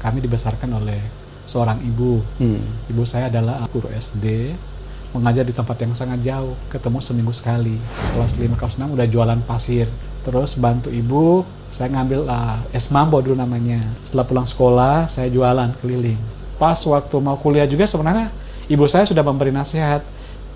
kami dibesarkan oleh seorang ibu. Ibu saya adalah guru SD, mengajar di tempat yang sangat jauh, ketemu seminggu sekali. Kelas 5, kelas 6 udah jualan pasir. Terus bantu ibu, saya ngambil es mambo dulu namanya. Setelah pulang sekolah, saya jualan keliling. Pas waktu mau kuliah juga sebenarnya ibu saya sudah memberi nasihat,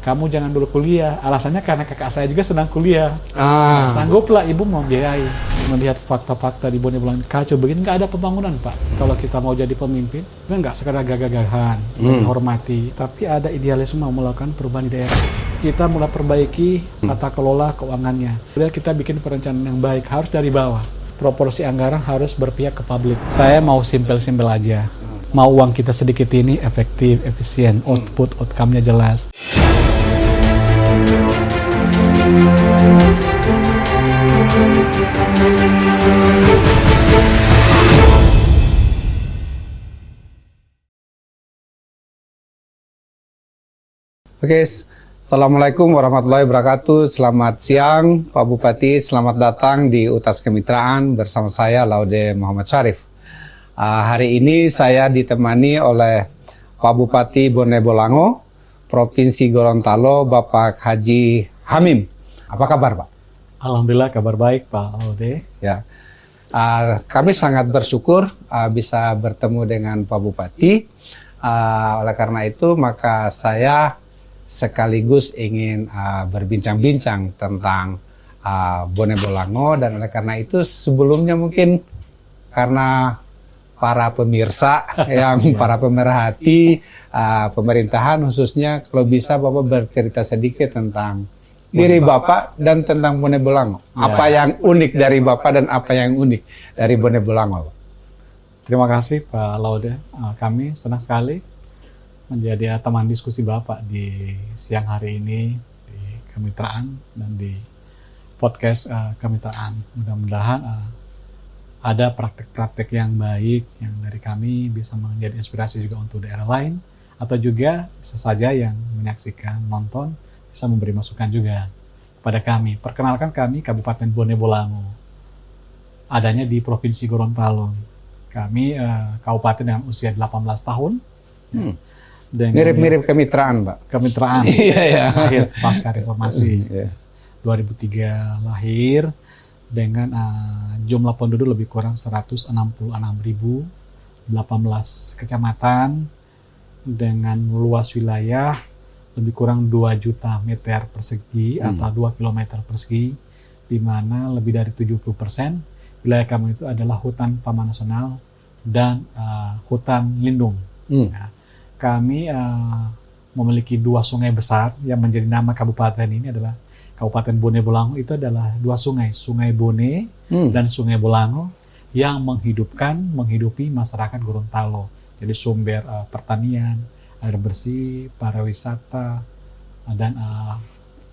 kamu jangan dulu kuliah. Alasannya karena kakak saya juga sedang kuliah. Nah, sangguplah ibu membiayai. Melihat fakta-fakta di Bone Bolango kacau begini, nggak ada pembangunan, Pak. Kalau kita mau jadi pemimpin, nggak sekadar gagah-gagahan, dihormati, tapi ada idealisme mau melakukan perubahan di daerah. Kita mulai perbaiki tata kelola keuangannya. Kemudian kita bikin perencanaan yang baik, harus dari bawah. Proporsi anggaran harus berpihak ke publik. Saya mau simpel-simpel aja. Mau uang kita sedikit ini efektif, efisien, outcome-nya jelas. Oke, Assalamualaikum warahmatullahi wabarakatuh. Selamat siang Pak Bupati, selamat datang di UTAS Kemitraan bersama saya Laude Muhammad Syarif. Hari ini saya ditemani oleh Pak Bupati Bone Bolango, Provinsi Gorontalo, Bapak Haji Hamim. Apa kabar, Pak? Alhamdulillah kabar baik, Pak Laude. Ya, kami sangat bersyukur bisa bertemu dengan Pak Bupati. Oleh karena itu, maka saya sekaligus ingin berbincang-bincang tentang Bone Bolango, dan oleh karena itu sebelumnya mungkin karena para pemirsa yang para pemerhati pemerintahan khususnya, kalau bisa Bapak bercerita sedikit tentang diri Bapak dan tentang Bone Bolango. Apa yang unik dari Bapak dan apa yang unik dari Bone Bolango? Terima kasih Pak Laude. Kami senang sekali menjadi teman diskusi Bapak di siang hari ini di Kemitraan dan di podcast Kemitraan. Mudah-mudahan ada praktek-praktek yang baik yang dari kami bisa menjadi inspirasi juga untuk daerah lain, atau juga bisa saja yang menyaksikan, nonton, bisa memberi masukan juga kepada kami. Perkenalkan, kami Kabupaten Bone Bolango, adanya di Provinsi Gorontalo. Kami kabupaten dengan usia 18 tahun. Mirip-mirip kemitraan, Pak. Kemitraan. Iya. Lahir pasca reformasi. 2003 lahir dengan jumlah penduduk lebih kurang 166.000, 18 kecamatan dengan luas wilayah lebih kurang 2 juta meter persegi atau 2 kilometer persegi, di mana lebih dari 70% wilayah kami itu adalah hutan taman nasional dan hutan lindung. Nah, kami memiliki 2 sungai besar yang menjadi nama kabupaten ini adalah Kabupaten Bone Bolango. Itu adalah 2 sungai, Sungai Bone dan Sungai Bolango, yang menghidupi masyarakat Gorontalo. Jadi sumber pertanian, air bersih, pariwisata, dan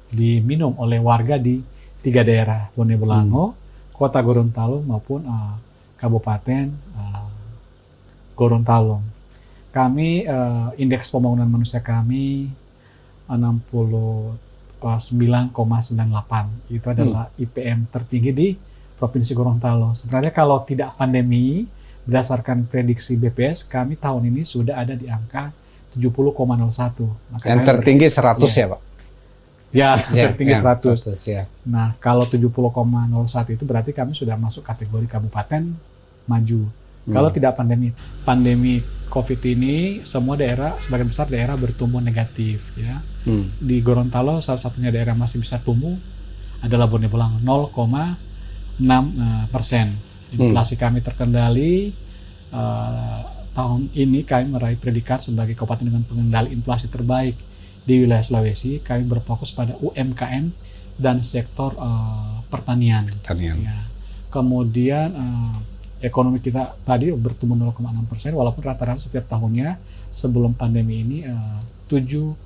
diminum oleh warga di 3 daerah, Bone Bolango, Kota Gorontalo maupun Kabupaten Gorontalo. Kami indeks pembangunan manusia kami 69,98. Itu adalah IPM tertinggi di Provinsi Gorontalo. Sebenarnya kalau tidak pandemi, berdasarkan prediksi BPS, kami tahun ini sudah ada di angka 70,01. Yang tertinggi 100 ya, Pak? Ya, tertinggi 100. Ya. Nah, kalau 70,01 itu berarti kami sudah masuk kategori kabupaten maju. Kalau tidak pandemi COVID ini, semua daerah, sebagian besar daerah bertumbuh negatif. Ya. Di Gorontalo, salah satunya daerah masih bisa tumbuh adalah Bone Bolango, 0,6%. Inflasi kami terkendali. Tahun ini kami meraih predikat sebagai kabupaten dengan pengendali inflasi terbaik di wilayah Sulawesi. Kami berfokus pada UMKM dan sektor pertanian. Ya. Kemudian ekonomi kita tadi bertumbuh 0,6%, walaupun rata-rata setiap tahunnya sebelum pandemi ini 7%.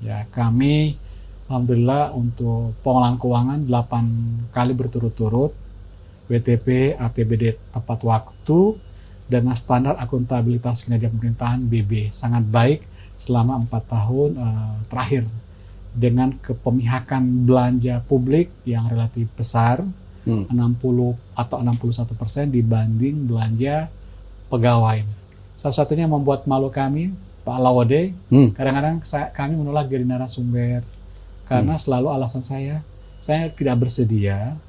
Ya, kami alhamdulillah untuk pengelolaan keuangan 8 kali berturut-turut WTP APBD tepat waktu dengan standar akuntabilitas kinerja pemerintahan BB sangat baik selama 4 tahun terakhir, dengan kepemihakan belanja publik yang relatif besar, 60 atau 61% dibanding belanja pegawai. Salah satunya membuat malu kami, Pak Lawode. Kadang-kadang kami menolak jadi narasumber karena selalu alasan saya tidak bersedia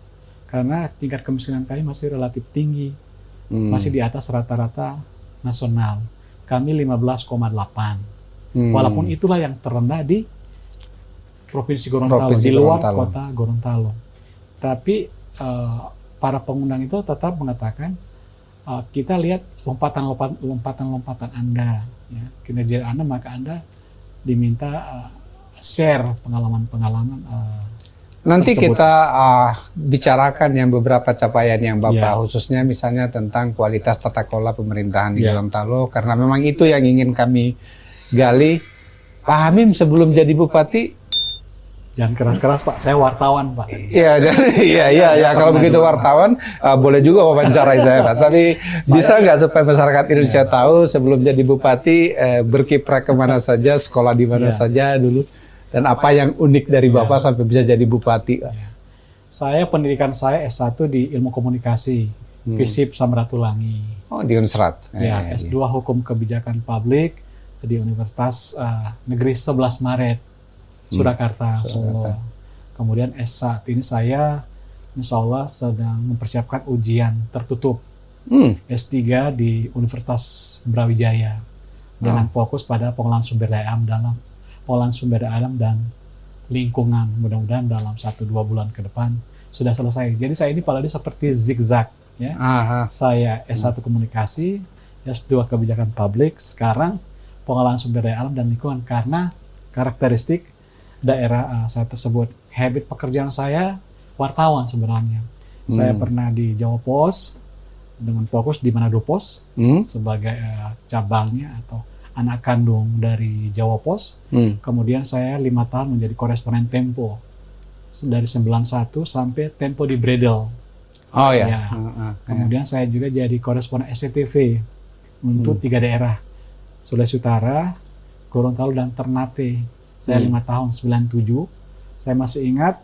karena tingkat kemiskinan kami masih relatif tinggi, masih di atas rata-rata nasional. Kami 15,8. Walaupun itulah yang terendah di Provinsi Gorontalo, di luar kota Gorontalo. Tapi para pengundang itu tetap mengatakan kita lihat lompatan Anda, ya, kinerja Anda, maka Anda diminta share pengalaman-pengalaman. Nanti tersebut. kita bicarakan yang beberapa capaian yang Bapak, khususnya misalnya tentang kualitas tata kelola pemerintahan di Gorontalo, karena memang itu yang ingin kami gali. Pak Hamim sebelum jadi bupati, jangan keras-keras Pak, saya wartawan Pak. Iya. Kalau begitu wartawan boleh juga wawancarai saya Pak. Tapi bisa nggak supaya masyarakat Indonesia tahu sebelum jadi bupati berkiprah kemana saja, sekolah di mana saja dulu, dan apa yang unik dari Bapak sampai bisa jadi bupati? Saya pendidikan saya S1 di Ilmu Komunikasi, FISIP Samratulangi. Oh, di Unsrat. S2 Hukum Kebijakan Publik di Universitas Negeri 11 Maret. Surakarta, Solo. Kemudian saat ini saya insya Allah sedang mempersiapkan ujian tertutup S3 di Universitas Brawijaya dengan fokus pada pengolahan sumber daya alam dan lingkungan. Mudah-mudahan dalam 1-2 bulan ke depan sudah selesai. Jadi saya ini paladi seperti zigzag, ya. Saya S1 Komunikasi, S2 Kebijakan Publik, sekarang pengolahan sumber daya alam dan lingkungan karena karakteristik daerah saya tersebut. Habit pekerjaan saya wartawan sebenarnya. Saya pernah di Jawa Pos dengan fokus di Manado Pos sebagai cabangnya atau anak kandung dari Jawa Pos. Kemudian saya 5 tahun menjadi koresponden Tempo dari 91 sampai Tempo di Bredel. Kemudian saya juga jadi koresponden SCTV untuk 3 daerah, Sulawesi Utara, Gorontalo dan Ternate. Saya 5 tahun, 97. Saya masih ingat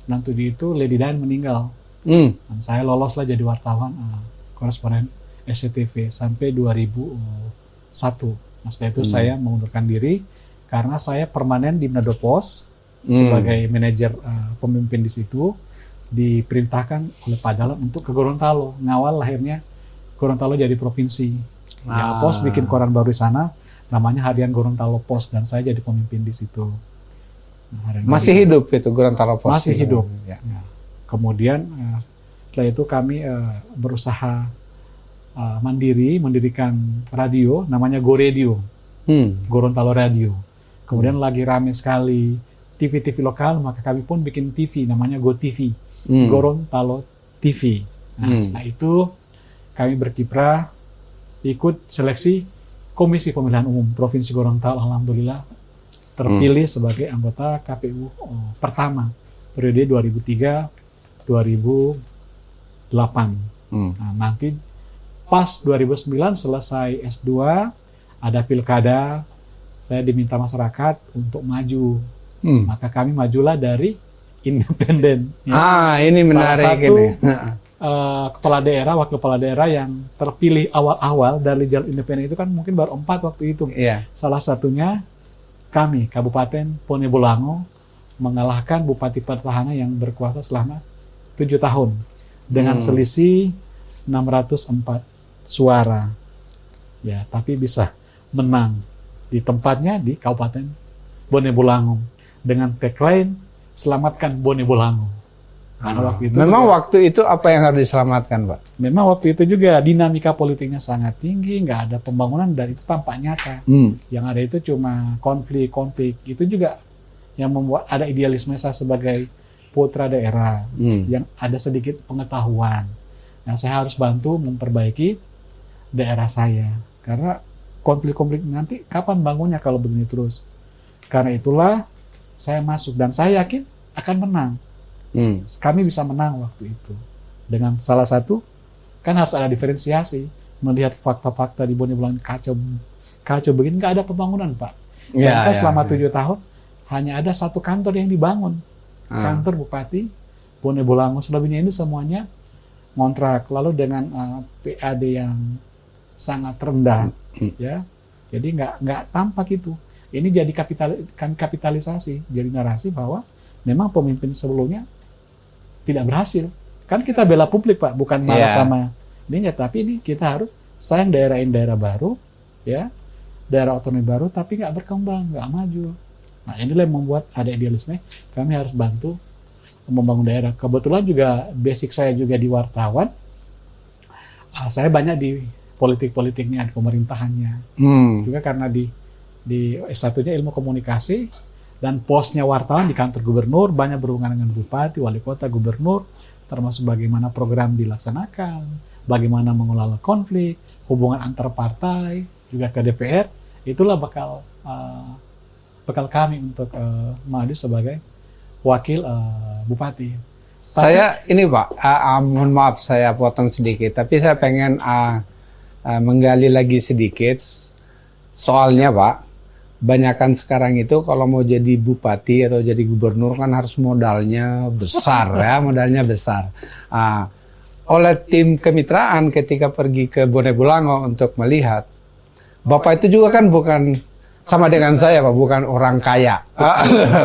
97 itu Lady Dian meninggal. Dan saya loloslah jadi wartawan koresponden SCTV sampai 2001. Nah, setelah itu saya mengundurkan diri karena saya permanen di Manado Pos sebagai manajer pemimpin di situ, diperintahkan oleh Pak Dalan untuk ke Gorontalo, ngawal lahirnya Gorontalo jadi provinsi. Ya, Pos bikin koran baru di sana, namanya Harian Gorontalo Pos, dan saya jadi pemimpin di situ. Masih hidup itu Gorontalo Pos? Masih hidup. Ya. Kemudian setelah itu kami berusaha mendirikan radio, namanya Go Radio, Gorontalo Radio. Kemudian lagi rame sekali TV-TV lokal, maka kami pun bikin TV, namanya Go TV, Gorontalo TV. Nah, setelah itu kami berkiprah, ikut seleksi Komisi Pemilihan Umum Provinsi Gorontalo, alhamdulillah terpilih sebagai anggota KPU pertama periode 2003-2008. Nah, nanti pas 2009 selesai S2, ada pilkada, saya diminta masyarakat untuk maju. Maka kami majulah dari independen. Ya. Ini menarik. Salah satu kepala daerah, wakil kepala daerah yang terpilih awal-awal dari jalur independen itu kan mungkin baru 4 waktu itu. Salah satunya kami, Kabupaten Bone Bolango, mengalahkan Bupati Petahana yang berkuasa selama 7 tahun dengan selisih 604 suara. Ya, tapi bisa menang di tempatnya di Kabupaten Bone Bolango dengan tagline "Selamatkan Bone Bolango". Waktu itu apa yang harus diselamatkan, Pak? Memang waktu itu juga dinamika politiknya sangat tinggi, nggak ada pembangunan dan itu tampak nyata. Yang ada itu cuma konflik. Itu juga yang membuat ada idealisme saya sebagai putra daerah yang ada sedikit pengetahuan. Nah, saya harus bantu memperbaiki daerah saya karena konflik-konflik nanti kapan bangunnya kalau begini terus. Karena itulah saya masuk dan saya yakin akan menang. Kami bisa menang waktu itu dengan salah satu kan harus ada diferensiasi, melihat fakta-fakta di Bone Bolango kacau begini, nggak ada pembangunan, Pak. Selama 7 tahun hanya ada 1 kantor yang dibangun, kantor Bupati Bone Bolango. Selebihnya ini semuanya ngontrak, lalu dengan PAD yang sangat rendah, ya. Jadi nggak tampak itu. Ini jadi kapitalisasi, jadi narasi bahwa memang pemimpin sebelumnya tidak berhasil. Kan kita bela publik, Pak, bukan marah sama ini, tapi ini kita harus sayang daerah baru, ya, daerah otonomi baru, tapi nggak berkembang, nggak maju. Nah, inilah yang membuat ada idealisme. Kami harus bantu membangun daerah. Kebetulan juga basic saya juga di wartawan. Saya banyak di politik-politiknya, di pemerintahannya. Juga karena di S1-nya ilmu komunikasi dan posnya wartawan di kantor gubernur, banyak berhubungan dengan bupati, wali kota, gubernur, termasuk bagaimana program dilaksanakan, bagaimana mengelola konflik, hubungan antar partai, juga ke DPR. Itulah bakal kami untuk maju sebagai wakil bupati. Saya ini Pak, mohon maaf saya potong sedikit, tapi saya pengen menggali lagi sedikit. Soalnya Pak, banyakan sekarang itu kalau mau jadi bupati atau jadi gubernur kan harus modalnya besar ya, modalnya besar. Oleh tim kemitraan ketika pergi ke Bone Bolango untuk melihat, Bapak itu juga kan bukan sama dengan saya Pak, bukan orang kaya.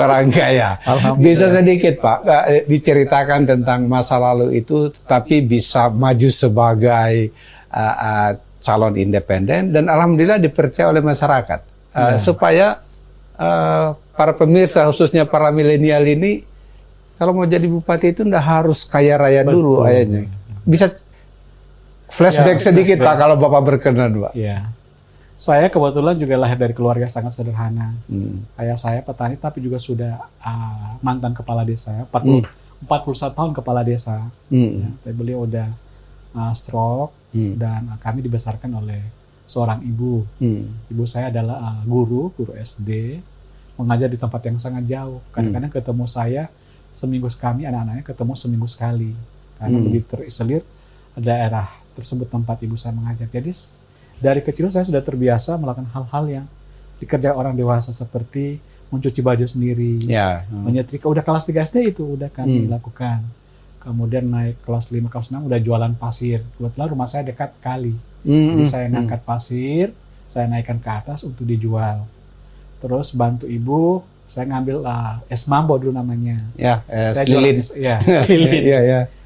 Orang kaya. Bisa sedikit Pak diceritakan tentang masa lalu itu, tapi bisa maju sebagai calon independen dan alhamdulillah dipercaya oleh masyarakat. Supaya para pemirsa khususnya para milenial ini kalau mau jadi bupati itu ndak harus kaya raya dulu ayahnya. Bisa flashback sedikit Pak kalau Bapak berkenan Pak. Ya. Saya kebetulan juga lahir dari keluarga sangat sederhana. Ayah saya petani tapi juga sudah mantan kepala desa, 41 tahun kepala desa. Ya, tapi beliau udah stroke dan kami dibesarkan oleh seorang ibu. Ibu saya adalah guru SD, mengajar di tempat yang sangat jauh. Kadang-kadang ketemu saya seminggu sekali, anak-anaknya ketemu seminggu sekali. Karena begitu terisolir daerah tersebut tempat ibu saya mengajar. Jadi dari kecil saya sudah terbiasa melakukan hal-hal yang dikerjakan orang dewasa seperti mencuci baju sendiri, menyetrika. Udah kelas 3 SD itu udah kami lakukan. Kemudian naik kelas 5, kelas 6 udah jualan pasir. Kebetulan rumah saya dekat kali. Jadi saya ngangkat pasir, saya naikkan ke atas untuk dijual. Terus bantu ibu, saya ngambil es mambo dulu namanya. Saya lilin. Lilin.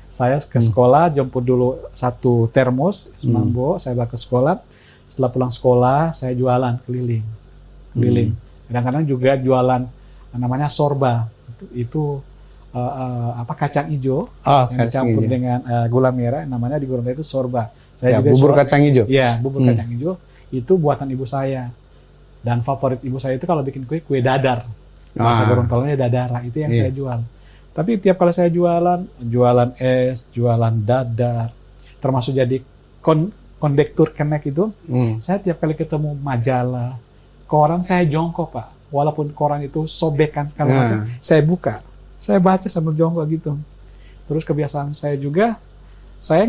Saya ke sekolah, jemput dulu 1 termos es mambo, saya bawa ke sekolah. Setelah pulang sekolah, saya jualan keliling. Kadang-kadang juga jualan namanya sorba. Itu kacang hijau yang dicampur dengan gula merah, namanya di Gorontalo itu sorba. Saya juga bubur kacang hijau. Iya, bubur kacang hijau itu buatan ibu saya. Dan favorit ibu saya itu kalau bikin kue dadar. Bahasa Gorontalonya dadara, itu yang saya jual. Tapi tiap kali saya jualan es, jualan dadar, termasuk jadi kondektur kenek itu, saya tiap kali ketemu majalah, koran saya jongkok Pak. Walaupun koran itu sobekan segala macam, saya buka. Saya baca sambil jongkok gitu. Terus kebiasaan saya juga, saya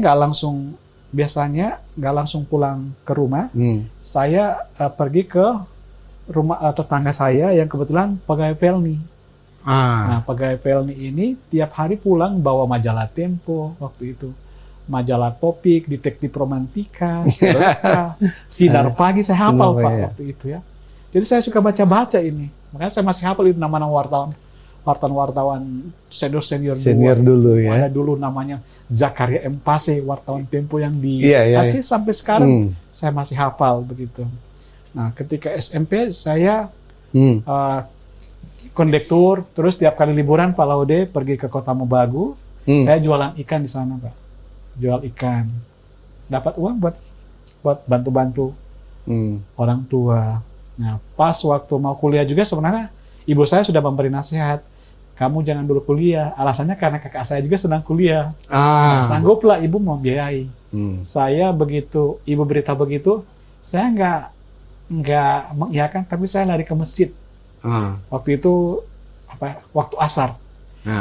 biasanya nggak langsung pulang ke rumah. Saya pergi ke rumah tetangga saya yang kebetulan pegawai Pelni. Nah, pegawai Pelni ini tiap hari pulang bawa majalah Tempo waktu itu. Majalah Topik, Detektif Romantika, Sinar Pagi, saya hafal Pak waktu itu ya. Jadi saya suka baca-baca ini. Makanya saya masih hafal itu nama-nama wartawan senior dulu ya. Ada dulu namanya Zakaria Empase, wartawan Tempo yang di Aceh sampai sekarang saya masih hafal begitu. Nah, ketika SMP saya kondektur, terus tiap kali liburan Pak Laude pergi ke Kota Mobagu, saya jualan ikan di sana Pak. Jual ikan, dapat uang buat bantu-bantu orang tua. Nah, pas waktu mau kuliah juga sebenarnya ibu saya sudah memberi nasihat, kamu jangan dulu kuliah. Alasannya karena kakak saya juga sedang kuliah. Nah, sangguplah ibu membiayai. Saya begitu ibu berita begitu, saya nggak mengiyakan, tapi saya lari ke masjid. Waktu itu waktu asar.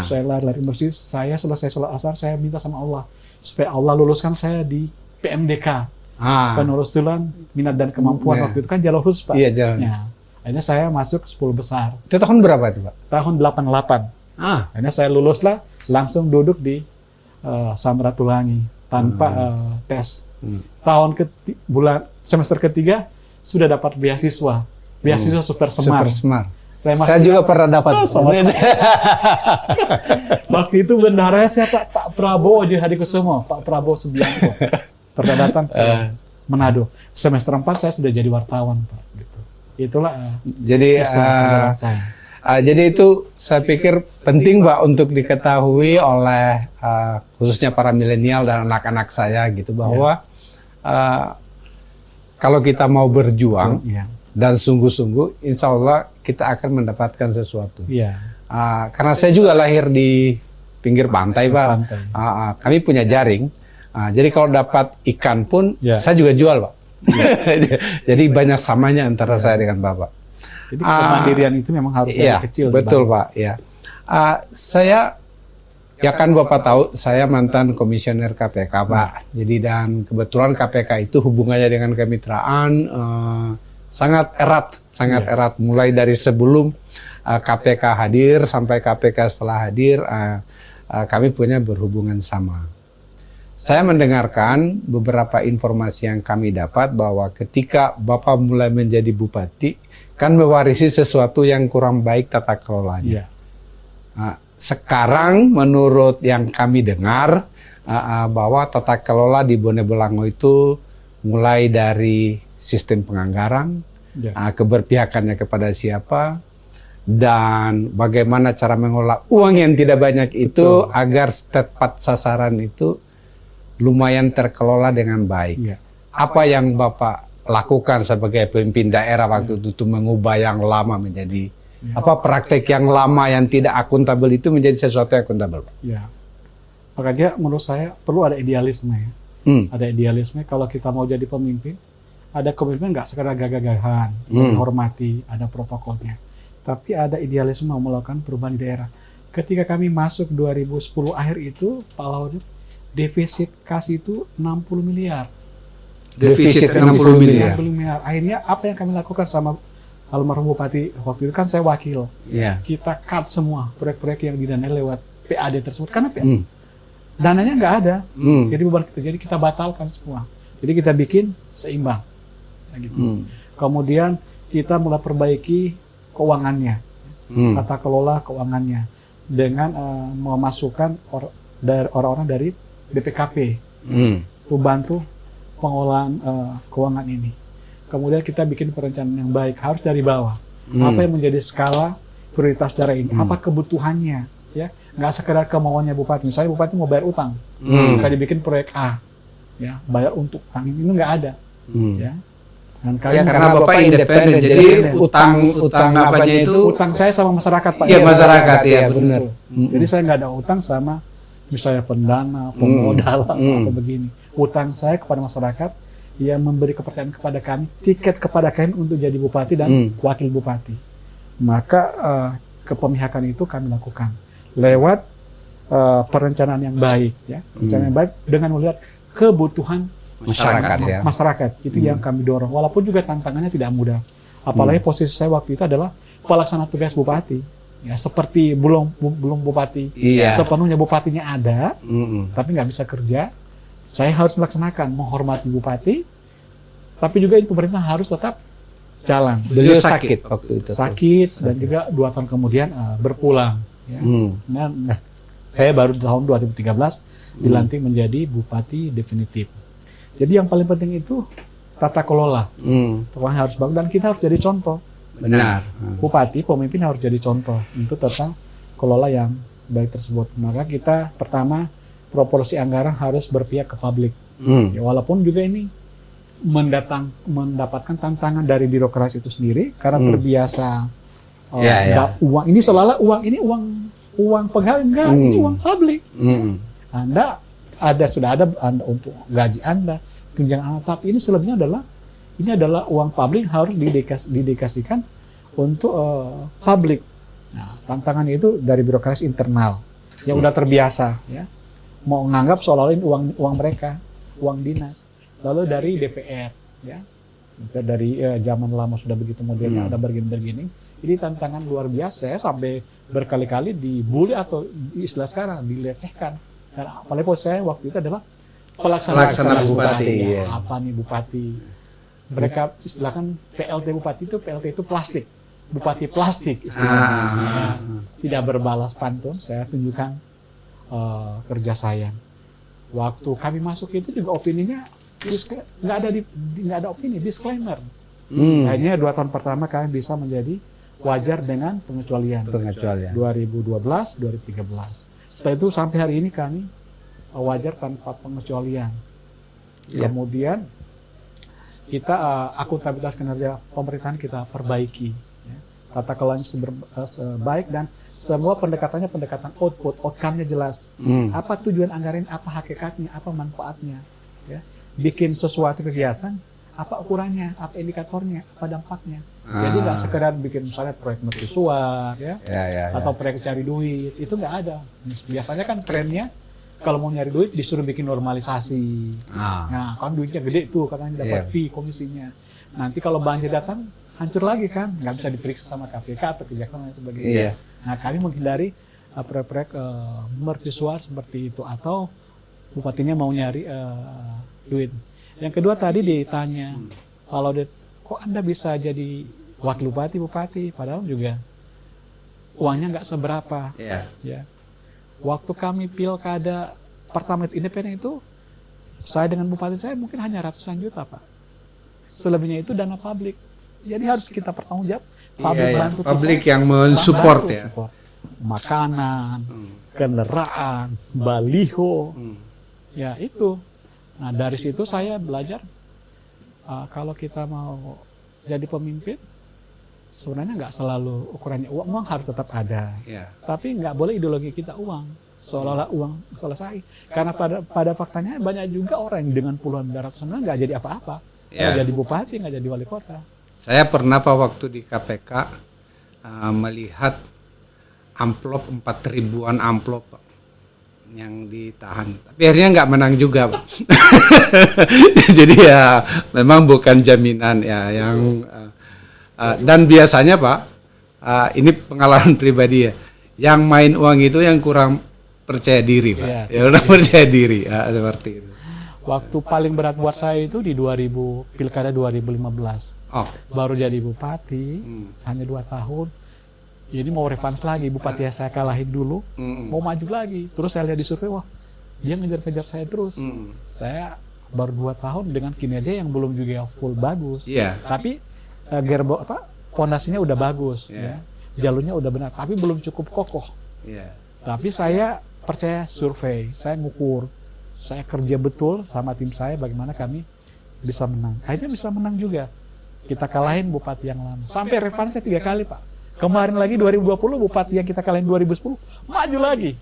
Saya lari masjid. Saya selesai sholat asar, saya minta sama Allah supaya Allah luluskan saya di PMDK, penelusuran minat dan kemampuan. Waktu itu kan jalur khusus Pak. Ya. Akhirnya saya masuk 10 besar. Itu tahun berapa itu Pak? Tahun 88. Akhirnya saya lulus lah, langsung duduk di Samratulangi tanpa tes. Tahun bulan semester ketiga sudah dapat beasiswa Super Smart. Super Smart. Saya juga pernah dapat. Waktu itu bendaharanya siapa? Pak Prabowo Hadikusumo, Pak Prabowo Subianto. Pernah datang ke Manado. Semester 4 saya sudah jadi wartawan, Pak. Gitu. Itulah jadi saya. Jadi itu saya pikir penting Pak untuk diketahui oleh khususnya para milenial dan anak-anak saya gitu bahwa kalau kita mau berjuang dan sungguh-sungguh, insya Allah kita akan mendapatkan sesuatu. Karena saya juga lahir di pinggir pantai Pak. Kami punya jaring. Jadi kalau dapat ikan pun saya juga jual Pak. Jadi banyak samanya antara saya dengan Bapak. Jadi kemandirian itu memang harus dari kecil. Betul Pak. Saya, ya kan Bapak tahu, saya mantan komisioner KPK Pak. Jadi dan kebetulan KPK itu hubungannya dengan kemitraan sangat erat. Mulai dari sebelum KPK hadir sampai KPK setelah hadir, kami punya berhubungan sama. Saya mendengarkan beberapa informasi yang kami dapat bahwa ketika Bapak mulai menjadi bupati, kan mewarisi sesuatu yang kurang baik tata kelolanya. Sekarang menurut yang kami dengar bahwa tata kelola di Bone Bolango itu mulai dari sistem penganggaran, keberpihakannya kepada siapa, dan bagaimana cara mengelola uang yang tidak banyak itu agar tepat sasaran itu lumayan terkelola dengan baik. Apa yang Bapak lakukan sebagai pemimpin daerah waktu itu mengubah yang lama menjadi praktek yang lama yang tidak akuntabel itu menjadi sesuatu yang akuntabel? Makanya menurut saya perlu ada idealisme ya. Ada idealisme kalau kita mau jadi pemimpin, ada komitmen nggak sekedar gagah-gagahan, menghormati, ada protokolnya. Tapi ada idealisme mau melakukan perubahan di daerah. Ketika kami masuk 2010 akhir itu, Pak Laude, defisit kas itu 60 miliar. Defisit 60 miliar. Akhirnya apa yang kami lakukan sama almarhum Bupati waktu itu, kan saya wakil. Kita cut semua proyek-proyek yang didanai lewat PAD tersebut. Karena dananya nggak ada. Jadi beban kita. Jadi kita batalkan semua. Jadi kita bikin seimbang. Gitu. Kemudian kita mulai perbaiki keuangannya. Tata kelola keuangannya. Dengan memasukkan orang-orang dari BPKP. Untuk bantu pengolahan keuangan ini. Kemudian kita bikin perencanaan yang baik, harus dari bawah. Apa yang menjadi skala prioritas daerah ini? Apa kebutuhannya? Ya, nggak sekedar kemauannya bupati. Misalnya bupati mau bayar utang, maka dibikin proyek A, ya, bayar untuk utang ini nggak ada. Ya. Dan karena Bapak independen, jadi utang apanya itu? Utang saya sama masyarakat Pak. Iya, masyarakat, ya benar. Jadi saya nggak ada utang sama misalnya pendana, pemodal atau begini. Utang saya kepada masyarakat yang memberi kepercayaan kepada kami, tiket kepada kami untuk jadi bupati dan wakil bupati. Maka kepemihakan itu kami lakukan lewat perencanaan yang baik, ya, perencanaan yang baik dengan melihat kebutuhan masyarakat. Itu yang kami dorong. Walaupun juga tantangannya tidak mudah. Apalagi posisi saya waktu itu adalah pelaksana tugas bupati. Ya, seperti belum bupati, sepenuhnya bupatinya ada, tapi nggak bisa kerja. Saya harus melaksanakan, menghormati bupati, tapi juga ini pemerintah harus tetap jalan. Beliau sakit waktu itu. Sakit dan juga 2 tahun kemudian berpulang. Ya. Nah, saya baru tahun 2013 dilantik menjadi bupati definitif. Jadi yang paling penting itu tata kelola. Terutama harus bagus dan kita harus jadi contoh. Benar. Bupati, pemimpin harus jadi contoh untuk tata kelola yang baik tersebut. Maka kita pertama proporsi anggaran harus berpihak ke publik. Ya, walaupun juga ini mendapatkan tantangan dari birokrasi itu sendiri karena terbiasa uang ini seolah-olah uang pegawai, enggak, ini uang publik. Anda sudah ada Anda untuk gaji Anda, tunjangan Anda, tapi ini selebihnya adalah uang publik harus didedikasikan untuk publik. Nah, tantangannya itu dari birokrasi internal yang udah terbiasa, ya, mau menganggap seolah-olah ini uang mereka, uang dinas. Lalu dari DPR, ya, dari zaman lama sudah begitu modernnya, ada bergini-bergini. Ini tantangan luar biasa. Saya sampai berkali-kali dibully atau istilah sekarang dilecehkan. Dan apalagi posisi saya waktu itu adalah Pelaksana bupati, Ya, ya. apa nih bupati? Mereka istilahkan PLT bupati itu, PLT itu plastik. Bupati plastik istilahnya. Saya tidak berbalas pantun, saya tunjukkan kerja saya. Waktu kami masuk itu juga opininya nggak ada opini, disclaimer. Akhirnya 2 tahun pertama kami bisa menjadi wajar dengan pengecualian. 2012, 2013. Setelah itu sampai hari ini kami wajar tanpa pengecualian. Kemudian kita akuntabilitas kinerja pemerintahan kita perbaiki. Ya. Tata kelolanya sebaik dan semua pendekatannya pendekatan outcome-nya jelas. Apa tujuan anggaran, apa hakikatnya, apa manfaatnya. Ya. Bikin sesuatu kegiatan, apa ukurannya, apa indikatornya, apa dampaknya. Jadi nggak sekedar bikin misalnya proyek mercusuar, ya, atau proyek cari duit, itu nggak ada. Biasanya kan trennya kalau mau nyari duit disuruh bikin normalisasi. Nah, kan duitnya gede tuh, katanya dapat fee komisinya. Nanti kalau banjir datang, hancur lagi kan, nggak bisa diperiksa sama KPK atau kejaksaan dan sebagainya. Nah, kami menghindari proyek-proyek mercusuar seperti itu, atau bupatinya mau nyari duit. Yang kedua tadi ditanya, kalau kok Anda bisa jadi wakil bupati, padahal juga uangnya nggak seberapa. Ya. Waktu kami pilkada pertama independen itu, saya dengan bupati saya mungkin hanya ratusan juta, Pak. Selebihnya itu dana publik. Jadi harus kita pertanggungjawab. Publik yang mensupport ya. Support. Makanan, kendaraan, baliho, ya itu. Nah dari situ saya belajar kalau kita mau jadi pemimpin, sebenarnya nggak selalu ukurannya uang harus tetap ada, tapi nggak boleh ideologi kita uang, seolah-olah uang selesai. Karena pada faktanya banyak juga orang yang dengan puluhan ratusan miliar nggak jadi apa-apa, nggak jadi bupati, nggak jadi wali kota. Saya pernah waktu di KPK melihat amplop 4.000-an amplop yang ditahan, tapi akhirnya nggak menang juga, Pak. Jadi ya memang bukan jaminan ya yang dan biasanya Pak, ini pengalaman pribadi ya, yang main uang itu yang kurang percaya diri Pak, kurang percaya diri seperti itu. Waktu paling berat buat saya itu di Pilkada 2015. Baru jadi bupati, hanya 2 tahun. Ini mau revans lagi, bupati saya kalahin dulu, mau maju lagi. Terus saya lihat di survei, wah dia ngejar-ngejar saya terus. Saya baru 2 tahun dengan kinerja yang belum juga full bagus. Tapi pondasinya udah bagus, ya. Jalurnya udah benar, tapi belum cukup kokoh. Tapi saya percaya survei, saya ngukur, saya kerja betul sama tim saya bagaimana kami bisa menang. Akhirnya bisa menang juga. Kita kalahin bupati yang lama. Sampai revansnya 3 kali, Pak. Kemarin lagi 2020 bupati yang kita kalahin 2010 maju lagi.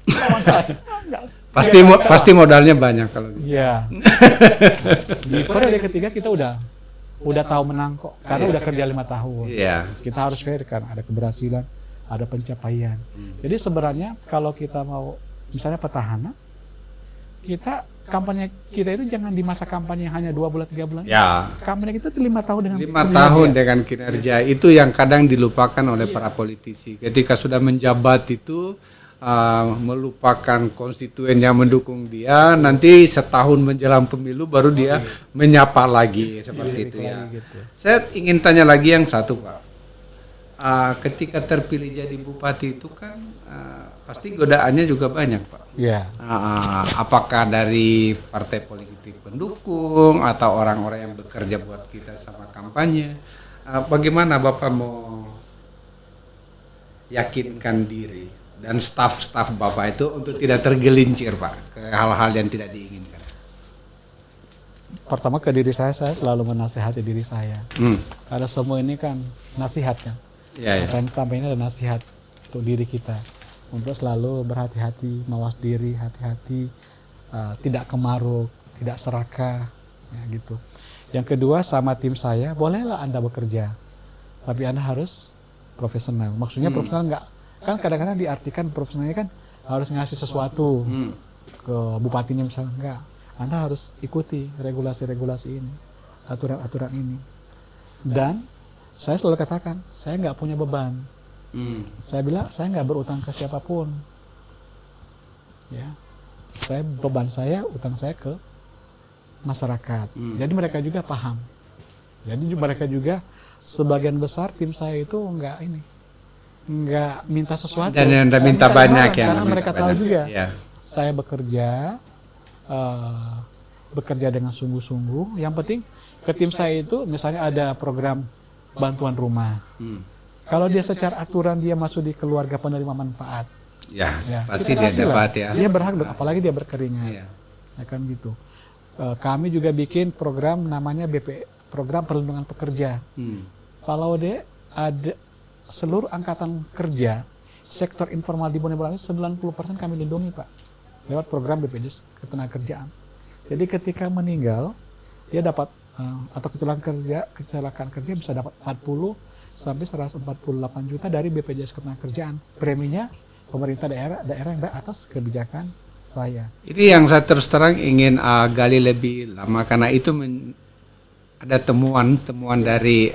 Pasti modalnya banyak kalau gitu. Iya. Di periode ketiga kita udah tahu menang kok, karena udah kerja 5 tahun. Kita harus fair kan, ada keberhasilan, ada pencapaian. Jadi sebenarnya kalau kita mau misalnya petahana, kita kampanye kita itu jangan di masa kampanye hanya 2 bulan 3 bulan. Kampanye kita itu 5 tahun dengan 5 tahun dengan kinerja. Itu yang kadang dilupakan oleh para politisi. Ketika sudah menjabat itu melupakan konstituen yang mendukung dia, nanti setahun menjelang pemilu baru dia menyapa lagi seperti itu ya. Gitu. Saya ingin tanya lagi yang satu, Pak. Ketika terpilih jadi bupati itu kan pasti godaannya juga banyak, Pak. Apakah dari partai politik pendukung atau orang-orang yang bekerja buat kita sama kampanye? Bagaimana Bapak mau yakinkan diri dan staf-staf Bapak itu untuk tidak tergelincir, Pak, ke hal-hal yang tidak diinginkan? Pertama ke diri saya selalu menasihati diri saya. Karena semua ini kan nasihat kan. Yang pertama ini adalah nasihat untuk diri kita. Untuk selalu berhati-hati, mawas diri, hati-hati, tidak kemaruk, tidak serakah, ya gitu. Yang kedua sama tim saya, bolehlah Anda bekerja, tapi Anda harus profesional. Maksudnya profesional enggak, kan kadang-kadang diartikan profesionalnya kan harus ngasih sesuatu ke bupatinya misalnya, enggak. Anda harus ikuti regulasi-regulasi ini, aturan-aturan ini. Dan saya selalu katakan, saya nggak punya beban. Saya bilang saya nggak berutang ke siapapun, ya. Beban saya, utang saya ke masyarakat. Jadi mereka juga paham. Jadi mereka juga sebagian besar tim saya itu nggak minta sesuatu. Dan yang minta banyak ya. Karena mereka tahu juga. Ya. Saya bekerja dengan sungguh-sungguh. Yang penting ke tim saya itu misalnya ada program bantuan rumah. Kalau dia secara aturan dia masuk di keluarga penerima manfaat. Ya, pasti kita dia kasih dapat lah. ya. Dia berhak, apalagi dia berkeringat. Iya. Ya kan gitu. Kami juga bikin program namanya program perlindungan pekerja. Pak Laude, ada seluruh angkatan kerja sektor informal di Bone Bolang 90% kami lindungi, Pak, lewat program BPJS Ketenagakerjaan. Jadi ketika meninggal dia dapat atau kecelakaan kerja bisa dapat 40 sampai 148 juta dari BPJS Ketenagakerjaan. Preminya pemerintah daerah yang atas kebijakan saya. Ini yang saya terus terang ingin gali lebih lama karena itu ada temuan dari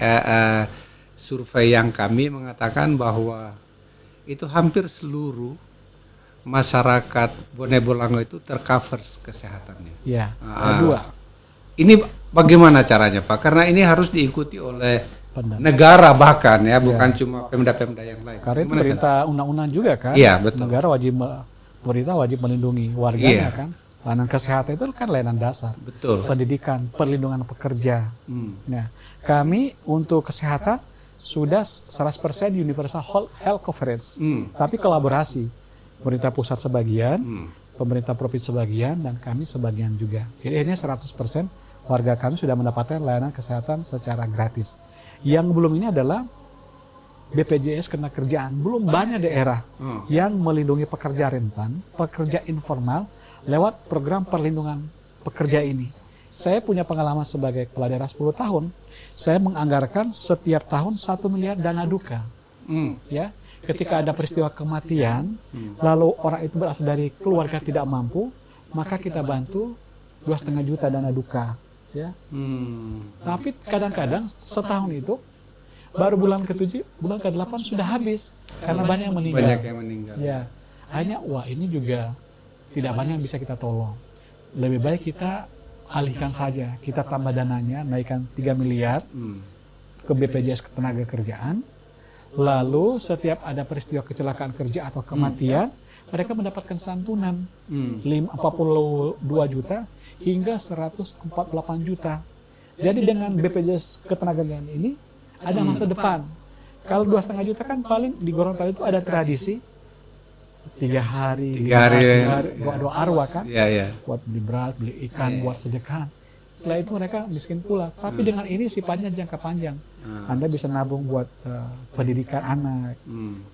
survei yang kami mengatakan bahwa itu hampir seluruh masyarakat Bone Bolango itu tercover kesehatannya. Ya, kedua. Ini bagaimana caranya, Pak? Karena ini harus diikuti oleh negara bahkan ya, bukan cuma pemda-pemda yang lain. Karena itu perintah undang-undang juga kan. Iya, betul. Pemerintah wajib melindungi warganya kan. Layanan kesehatan itu kan layanan dasar. Betul. Pendidikan, perlindungan pekerja. Nah, kami untuk kesehatan sudah 100% universal health coverage. Tapi kolaborasi. Pemerintah pusat sebagian, pemerintah provinsi sebagian, dan kami sebagian juga. Jadi ini 100% warga kami sudah mendapatkan layanan kesehatan secara gratis. Yang belum ini adalah BPJS Ketenagakerjaan. Belum banyak daerah yang melindungi pekerja rentan, pekerja informal lewat program perlindungan pekerja ini. Saya punya pengalaman sebagai kepala daerah 10 tahun. Saya menganggarkan setiap tahun 1 miliar dana duka. Ya, ketika ada peristiwa kematian, lalu orang itu berasal dari keluarga tidak mampu, maka kita bantu 2,5 juta dana duka. Ya. Tapi kadang-kadang setahun itu baru bulan ke-7, bulan ke-8 sudah habis karena banyak yang meninggal. Banyak yang meninggal. Ya, hanya ini juga tidak banyak yang bisa kita tolong. Lebih baik kita alihkan saja, kita tambah dananya, naikkan 3 miliar ke BPJS Ketenagakerjaan. Lalu setiap ada peristiwa kecelakaan kerja atau kematian, mereka mendapatkan santunan 42 juta hingga 148 juta. Jadi dengan BPJS Ketenagakerjaan ini ada masa depan. Kalau 2,5 juta kan paling di Gorontalo itu ada tradisi 3 hari doa arwah kan, buat beli beras, beli ikan, buat sedekah. Setelah itu mereka miskin pula. Tapi dengan ini sifatnya jangka panjang. Anda bisa nabung buat pendidikan anak,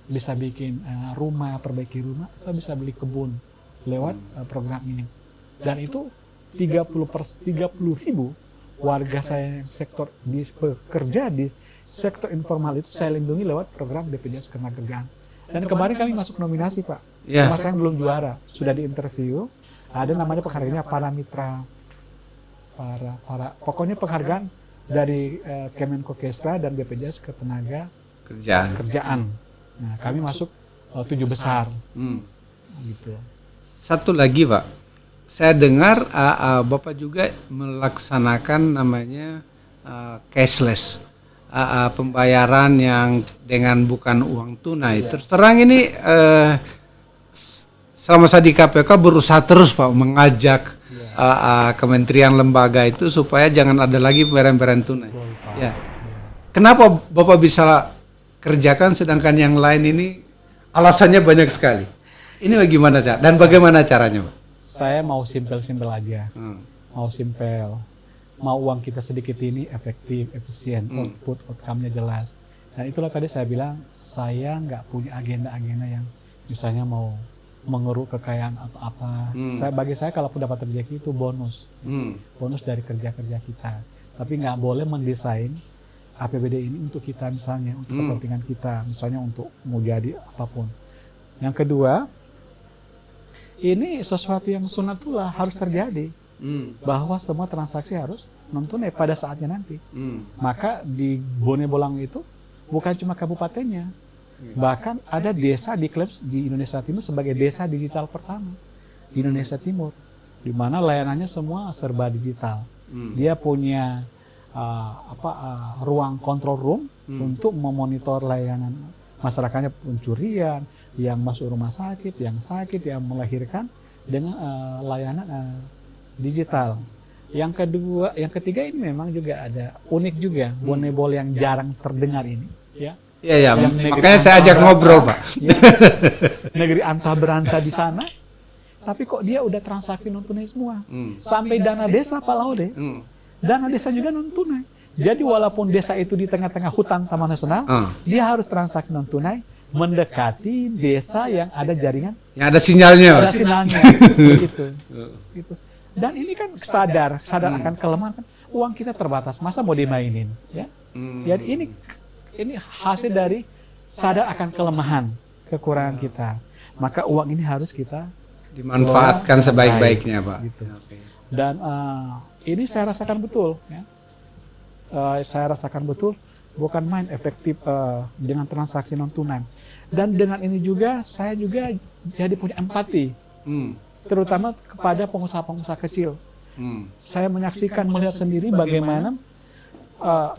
bisa bikin rumah, perbaiki rumah, atau bisa beli kebun lewat program ini. Dan itu 30.000 warga saya yang sektor bekerja di sektor informal itu saya lindungi lewat program BPJS Ketenagakerjaan. Dan kemarin kami masuk nominasi, Pak. Cuma saya belum juara. Sudah diinterview. Ada namanya penghargaannya para mitra, pokoknya penghargaan dari Kemenko Kesra dan BPJS Ketenagakerjaan. Nah, kami masuk 7 besar. Gitu. Satu lagi, Pak. Saya dengar Bapak juga melaksanakan namanya cashless. Pembayaran yang dengan bukan uang tunai. Terus terang ini selama saya di KPK berusaha terus, Pak, mengajak kementerian lembaga itu supaya jangan ada lagi pembayaran tunai. Ya. Kenapa Bapak bisa kerjakan sedangkan yang lain ini alasannya banyak sekali? Ini bagaimana dan bagaimana caranya, Pak? Saya mau simpel-simpel aja. Mau simpel. Mau uang kita sedikit ini efektif, efisien, outcome-nya jelas. Dan itulah tadi saya bilang, saya nggak punya agenda-agenda yang misalnya mau mengeruk kekayaan atau apa. Bagi saya kalaupun dapat rezeki itu bonus. Bonus dari kerja-kerja kita. Tapi nggak boleh mendesain APBD ini untuk kita misalnya, untuk kepentingan kita. Misalnya untuk mau jadi apapun. Yang kedua, ini sesuatu yang sunatullah harus terjadi. Bahwa semua transaksi harus non-tunai pada saatnya nanti. Maka di Bone Bolango itu bukan cuma kabupatennya, bahkan ada desa diklaim di Indonesia Timur sebagai desa digital pertama di Indonesia Timur. di mana layanannya semua serba digital. Dia punya ruang control room untuk memonitor layanan masyarakatnya, pencurian, yang masuk rumah sakit, yang sakit, yang melahirkan dengan layanan digital. Yang ketiga ini memang juga ada unik juga, Bonebol yang jarang terdengar ini, ya. Iya, makanya saya ajak ngobrol, Pak. Ya, negeri antah berantah di sana, tapi kok dia udah transaksi non tunai semua, sampai dana desa, Pak Laude. Dana desa juga non tunai. Jadi walaupun desa itu di tengah-tengah hutan Taman Nasional, dia harus transaksi non tunai mendekati desa yang ada jaringan, yang ada sinyalnya, ada sinyalnya, gitu. Dan ini kan sadar akan kelemahan kan, uang kita terbatas, masa mau dimainin, ya? Jadi ini hasil dari sadar akan kelemahan, kekurangan kita. Maka uang ini harus kita dimanfaatkan sebaik-baiknya, Pak. Gitu. Dan ini saya rasakan betul, ya. Saya rasakan betul, bukan main efektif dengan transaksi non tunai. Dan dengan ini juga saya juga jadi punya empati, terutama kepada pengusaha-pengusaha kecil. Saya menyaksikan, melihat sendiri bagaimana,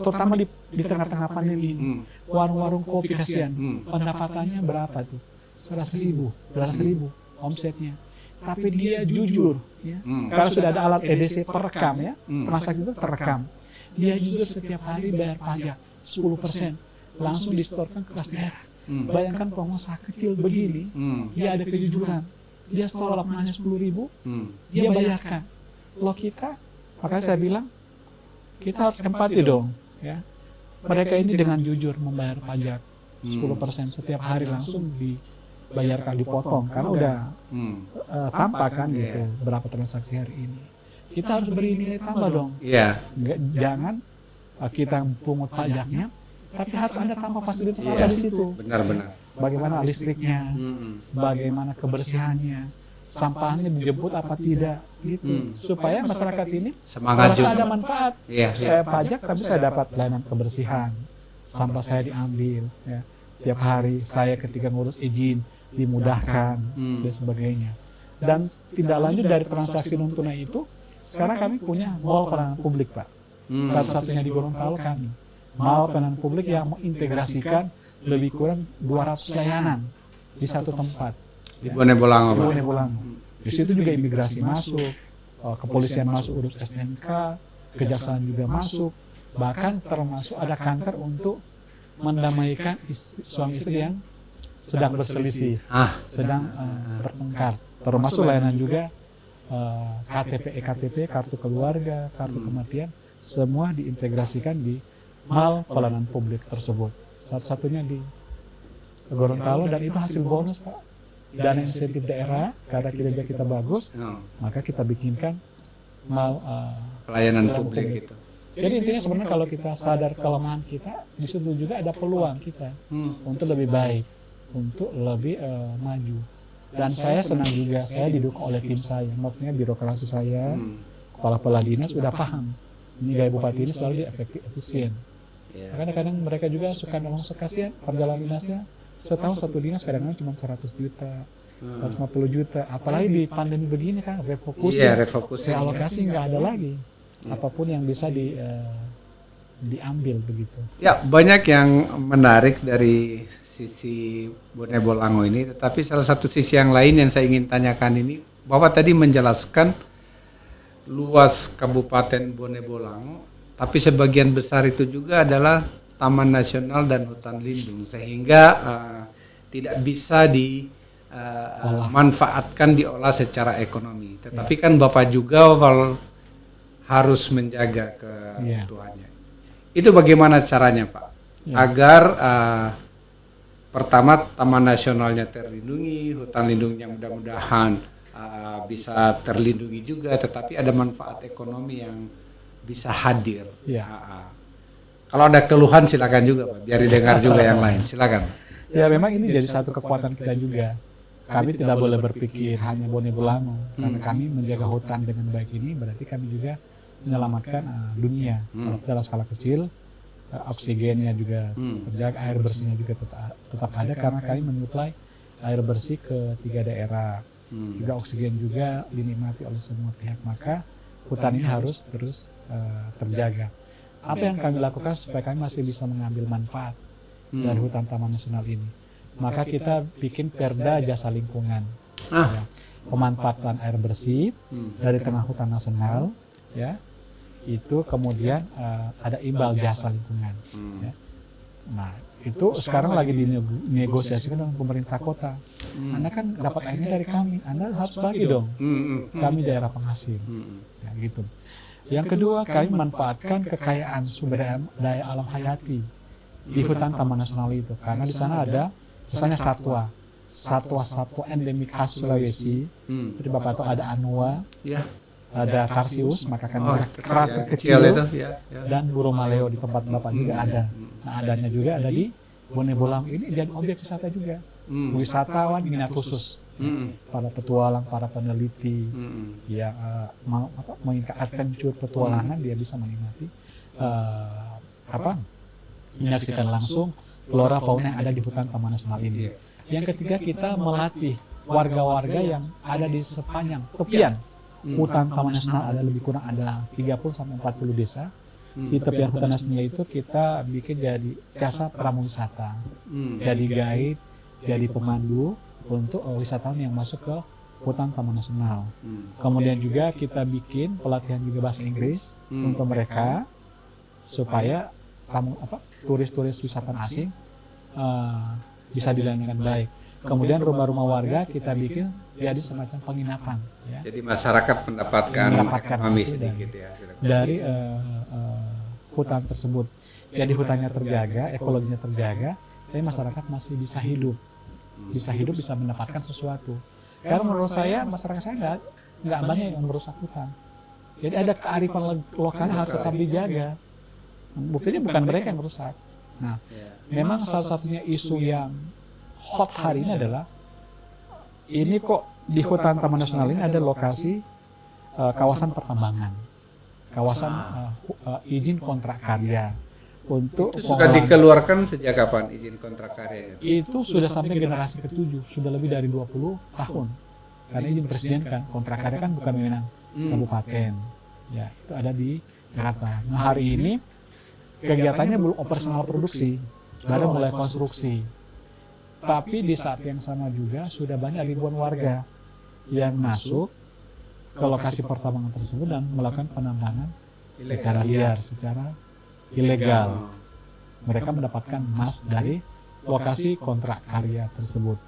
terutama di tengah-tengah pandemi ini, warung-warung kopi kasihan, pendapatannya berapa tuh? 100.000, 200.000 omsetnya. Tapi dia jujur, ya. Kalau sudah ada alat EDC perekam, ya, transaksi itu terekam. Dia jujur setiap hari bayar pajak 10%, langsung distorkan ke kas daerah. Bayangkan pengusaha kecil begini, dia ada kejujuran. Dia store lapangannya 10.000, dia bayarkan. Kalau kita, makanya saya bilang, kita harus empati dong, ya. Mereka ini dengan jujur membayar pajak 10% setiap hari, langsung dibayarkan, dipotong, karena udah tampak kan gitu berapa transaksi hari ini. Kita harus beri nilai tambah dong. Jangan kita pungut pajaknya, tapi harus ada tambah fasilitas di situ. Benar-benar. Bagaimana listriknya, bagaimana kebersihannya, sampahnya dijemput apa tidak, gitu. Supaya masyarakat ini semangat juga, ada manfaat. Saya pajak tapi saya dapat layanan kebersihan, sampah saya diambil, ya. Tiap hari saya ketika ngurus izin dimudahkan dan sebagainya. Dan tindak lanjut dari transaksi non tunai itu, sekarang kami punya mall pelayanan publik, Pak. Satu-satunya di Gorontalo kami, mall pelayanan publik yang mengintegrasikan lebih kurang 200 layanan di satu tempat. Di Bonebolango, Pak. Di Bonebolango. Di situ juga imigrasi masuk, kepolisian masuk urus SNK, kejaksaan juga masuk, bahkan termasuk ada kantor untuk mendamaikan suami istri yang sedang berselisih, sedang bertengkar. Termasuk layanan juga KTP, EKTP, kartu keluarga, kartu kematian, semua diintegrasikan di mall pelayanan publik tersebut. Satu-satunya di Gorontalo, dan itu hasil bonus, Pak. Dana insentif daerah, karena kinerja kita bagus, maka kita bikinkan mall pelayanan publik itu. Jadi intinya sebenarnya kalau kita sadar kelemahan kita, di situ juga ada peluang kita untuk lebih baik, untuk lebih maju. Dan saya senang juga, saya didukung oleh tim saya, maksudnya birokrasi saya, kepala dinas sudah paham. Ini gaya bupati ini selalu efektif, efisien. Kadang-kadang mereka juga suka ngomong, kasihan perjalanan dinasnya, setahun satu dinas kadang-kadang cuma 100 juta, 150 juta. Apalagi di pandemi begini kan, refocusing, realokasi nggak ada lagi. Apapun yang bisa diambil begitu. Ya, banyak yang menarik dari sisi Bonebolango ini, tetapi salah satu sisi yang lain yang saya ingin tanyakan ini, Bapak tadi menjelaskan luas Kabupaten Bonebolango, tapi sebagian besar itu juga adalah taman nasional dan hutan lindung, sehingga tidak bisa dimanfaatkan, diolah secara ekonomi. Tetapi kan Bapak juga harus menjaga keutuhannya. Itu bagaimana caranya, Pak? Agar pertama taman nasionalnya terlindungi, hutan lindungnya mudah-mudahan bisa terlindungi juga, tetapi ada manfaat ekonomi yang bisa hadir. Kalau ada keluhan silakan juga, Pak, biar didengar juga yang lain. Silakan. Ya, memang ini jadi satu kekuatan kita juga. Kami tidak boleh berpikir hanya Bonebolango, karena kami menjaga hutan dengan baik ini, berarti kami juga menyelamatkan dunia. Dalam skala kecil, oksigennya juga terjaga, air bersihnya juga tetap ada, karena kami menyuplai air bersih ke 3 daerah. juga oksigen juga dinikmati oleh semua pihak. Maka hutan ini harus terus terjaga. Apa yang kami lakukan supaya kami masih bisa mengambil manfaat dari hutan Taman Nasional ini? Maka kita bikin perda jasa lingkungan, ya. Pemanfaatan air bersih dari tengah hutan nasional, ya. Itu kemudian ada imbal jasa lingkungan. Ya. Nah, itu sekarang lagi dinegosiasikan dengan pemerintah kota. Anda kan dapat airnya dari kami, Anda harus bagi dong. Kami daerah penghasil. Ya, gitu. Yang kedua, kami manfaatkan kekayaan sumber daya alam hayati di hutan Taman Nasional itu, karena di sana ada misalnya satwa endemik khas Sulawesi. Seperti Bapak tahu ada anoa, ada karsius, makakan kera kecil itu, dan burung maleo di tempat Bapak juga ada. Nah, adanya juga ada di Bone Bolang ini, dan objek wisata juga. Wisatawan minat khusus, para petualang, para peneliti yang mau mengingat adventure petualangan, dia bisa menikmati menyaksikan langsung flora fauna yang ada di hutan Taman Nasional ini. Yang ketiga, kita melatih warga-warga yang ada di sepanjang tepian hutan Taman Nasional, ada lebih kurang ada 30-40 desa. Di tepian hutan nasional itu kita bikin jadi jasa pramuwisata, jadi guide, jadi pemandu untuk wisatawan yang masuk ke hutan Taman Nasional. Kemudian juga kita bikin pelatihan juga bahasa Inggris untuk mereka supaya turis-turis wisatawan asing bisa dilayani dengan baik. Kemudian rumah-rumah warga kita bikin jadi semacam penginapan. Ya. Jadi masyarakat mendapatkan ekonomi sedikit ya. Dari hutan tersebut. Jadi hutannya terjaga, ekologinya terjaga, tapi masyarakat masih bisa hidup. Bisa hidup, bisa mendapatkan sesuatu. Karena menurut saya, masyarakat saya nggak banyak yang merusak hutan. Jadi ada kearifan lokal harus tetap dijaga. Buktinya bukan mereka yang merusak. Nah, memang salah satunya isu yang hot hari ini adalah ini kok di hutan Taman Nasional ini ada lokasi kawasan pertambangan, kawasan izin kontrak karya untuk itu sudah dikeluarkan sejak kapan izin kontrak karya? Itu sudah sampai generasi ke-7, sudah lebih dari 20 tahun. Karena izin presiden kan, kontrak karya kan bukan wewenang kabupaten. Ya, itu ada di Jakarta. Nah, hari ini kegiatannya belum operasional produksi, baru mulai konstruksi. Tapi di saat yang sama juga sudah banyak ribuan warga yang masuk ke lokasi pertambangan tersebut dan melakukan penambangan secara liar, secara ilegal. Mereka mendapatkan emas dari lokasi kontrak karya tersebut.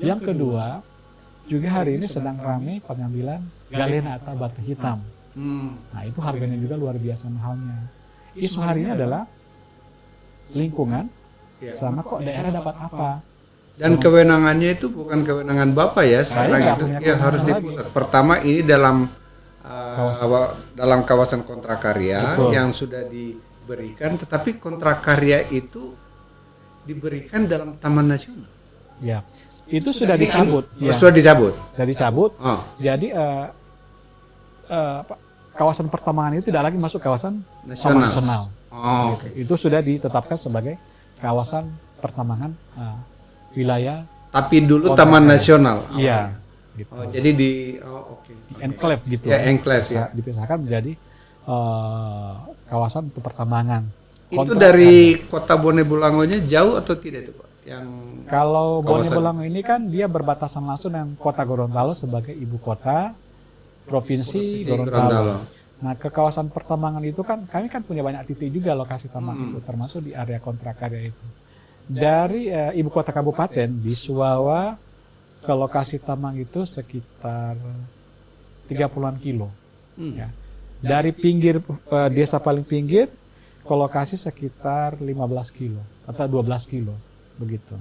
Yang kedua, juga hari ini sedang ramai pengambilan galena atau batu hitam. Nah, itu harganya juga luar biasa mahalnya. Isu hari ini adalah lingkungan, sama kok daerah dapat apa. Dan kewenangannya itu bukan kewenangan Bapak ya sekarang itu ya harus di pusat. Pertama ini dalam kawasan kontrak karya. Betul. Yang sudah diberikan, tetapi kontrak karya itu diberikan dalam Taman Nasional. Ya, itu sudah dicabut. Sudah dicabut. Sudah dicabut. Jadi kawasan pertambangan itu tidak lagi masuk kawasan Taman Nasional. Okay. Itu sudah ditetapkan sebagai kawasan pertambangan wilayah. Tapi dulu Taman Nasional. Iya. Gitu. Jadi di enclave gitu. Ya, enclave ya. Dipisahkan menjadi kawasan untuk pertambangan. Itu dari kota Bone Bolangonya jauh atau tidak itu Pak? Yang kalau Bone Bolango ini kan dia berbatasan langsung dengan kota Gorontalo sebagai ibu kota provinsi Gorontalo. Nah, ke kawasan pertambangan itu kan kami kan punya banyak titik juga lokasi tambang itu, termasuk di area kontrak karya itu. Dari ibu kota kabupaten di Suwawa ke lokasi tambang itu sekitar 30-an kilo. Ya. Dari pinggir desa paling pinggir ke lokasi sekitar 15 kilo atau 12 kilo begitu.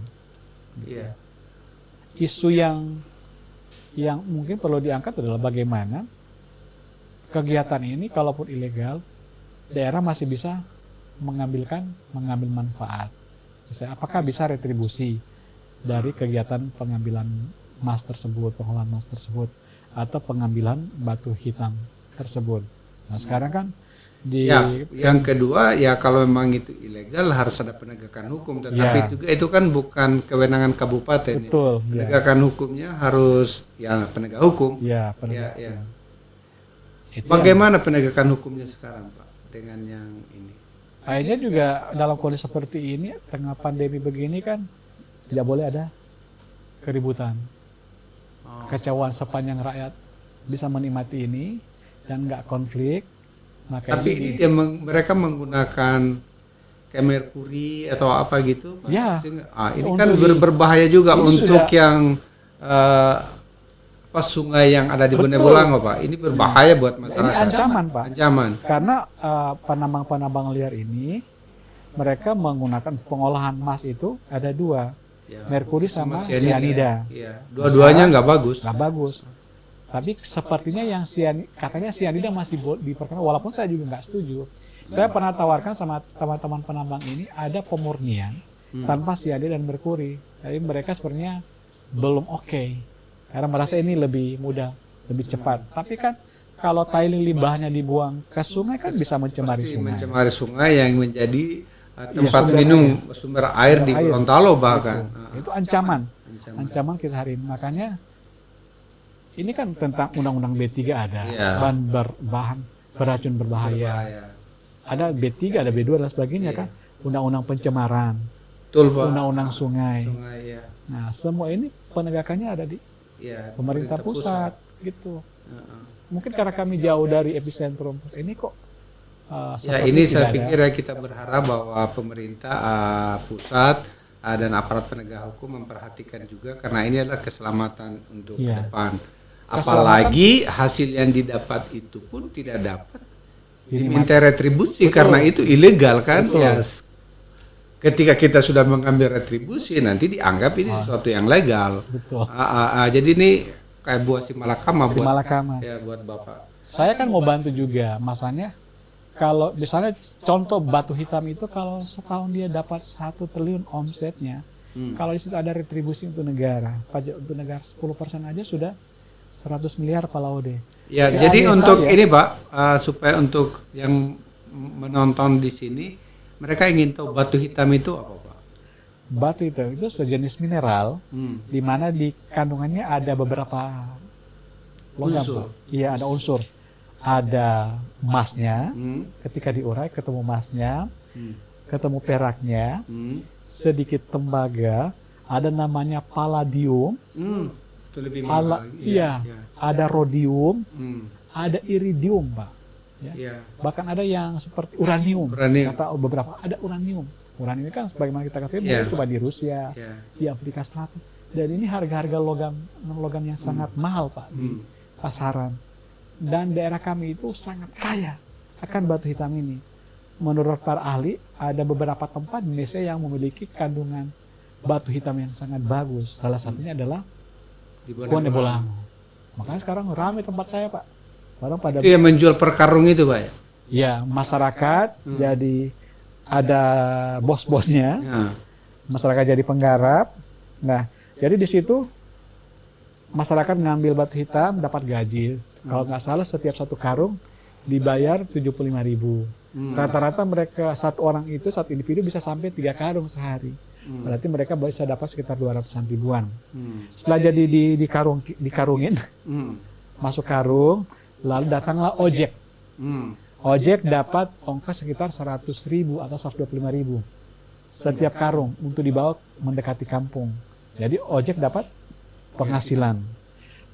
Yeah. Isu yang mungkin perlu diangkat adalah bagaimana kegiatan ini kalaupun ilegal, daerah masih bisa mengambil manfaat. Misalnya, apakah bisa retribusi dari kegiatan pengambilan emas tersebut, pengolahan emas tersebut, atau pengambilan batu hitam tersebut. Nah, sekarang kan Ya, yang kedua ya kalau memang itu ilegal harus ada penegakan hukum, tetapi juga itu kan bukan kewenangan kabupaten. Betul. Penegakan hukumnya harus ya penegak hukum. Ya, penegak. Ya. Itu Bagaimana penegakan hukumnya sekarang, Pak, dengan yang ini? akhirnya juga dalam kondisi seperti ini, tengah pandemi begini kan tidak boleh ada keributan, kekecewaan sepanjang rakyat bisa menikmati ini dan nggak konflik. Maka Tapi ini dia mereka menggunakan kayak merkuri atau apa gitu. Ya. Ini kan berbahaya juga ini untuk sudah, yang sungai yang ada di Bone Bolango, Pak. Ini berbahaya buat masyarakat. ini ancaman, Pak. Ancaman. Karena penambang-penambang liar ini mereka menggunakan pengolahan emas itu ada dua, merkuri sama sianida. Iya. Dua-duanya nggak bagus. Nggak bagus. Tapi sepertinya yang katanya sianida masih diperkenalkan, walaupun saya juga nggak setuju. Saya pernah tawarkan sama teman-teman penambang ini ada pemurnian tanpa sianida dan merkuri. Jadi mereka sebenarnya belum oke. Karena merasa ini lebih mudah, lebih cepat. Tapi kan kalau tailing limbahnya dibuang ke sungai kan bisa mencemari sungai. Mencemari sungai yang menjadi tempat minum sumber air di Gorontalo bahkan. Itu ancaman kita hari ini. Makanya ini kan tentang Undang-Undang B3 ada, bahan beracun berbahaya. Ada B3, ada B2 dan sebagainya kan. Undang-Undang pencemaran, Undang-Undang sungai. Nah, semua ini penegakannya ada di pemerintah pusat gitu. Mungkin karena kami jauh dari epicentrum ini kok. Ini saya pikir kita berharap bahwa pemerintah pusat dan aparat penegak hukum memperhatikan juga karena ini adalah keselamatan untuk ke depan. Apalagi hasil yang didapat itu pun tidak dapat diminta retribusi karena itu ilegal kan. Ketika kita sudah mengambil retribusi nanti dianggap ini sesuatu yang legal. Jadi ini kayak buah simalakama buat Bapak. Saya kan mau bantu juga, masanya kalau misalnya contoh batu hitam itu kalau setahun dia dapat 1 triliun omsetnya, kalau di situ ada retribusi untuk negara, pajak untuk negara 10% aja sudah 100 miliar Pak Laude. Ya, jadi untuk ini Pak, supaya untuk yang menonton di sini, mereka ingin tahu batu hitam itu apa Pak? Batu hitam itu sejenis mineral, di mana di kandungannya ada beberapa logam. Iya, ada unsur. Ada emasnya, ketika diurai ketemu emasnya, ketemu peraknya, sedikit tembaga, ada namanya palladium. Itu lebih mahal. Ada rhodium, ada iridium, Pak. Bahkan ada yang seperti uranium. Kata beberapa ada uranium. Uranium kan sebagaimana kita katakan coba di Rusia, di Afrika Selatan. Dan ini harga-harga logam yang sangat mahal, Pak, di pasaran. Dan daerah kami itu sangat kaya akan batu hitam ini. Menurut para ahli, ada beberapa tempat di Indonesia yang memiliki kandungan batu hitam yang sangat bagus. Salah satunya adalah Bone Bolango. Makanya sekarang ramai tempat saya, Pak. Orang pada itu yang menjual per karung itu, Pak? Ya, masyarakat jadi ada bos-bosnya. Masyarakat jadi penggarap. Nah, jadi di situ masyarakat ngambil batu hitam dapat gaji. Kalau nggak salah setiap 1 karung dibayar 75.000. Rata-rata mereka satu individu bisa sampai 3 karung sehari. Berarti mereka bisa dapat sekitar 200-an ribuan. Setelah jadi dikarungin, masuk karung, lalu datanglah ojek. Ojek dapat ongkos sekitar 100.000 atau 125.000 setiap karung untuk dibawa mendekati kampung. Jadi ojek dapat penghasilan.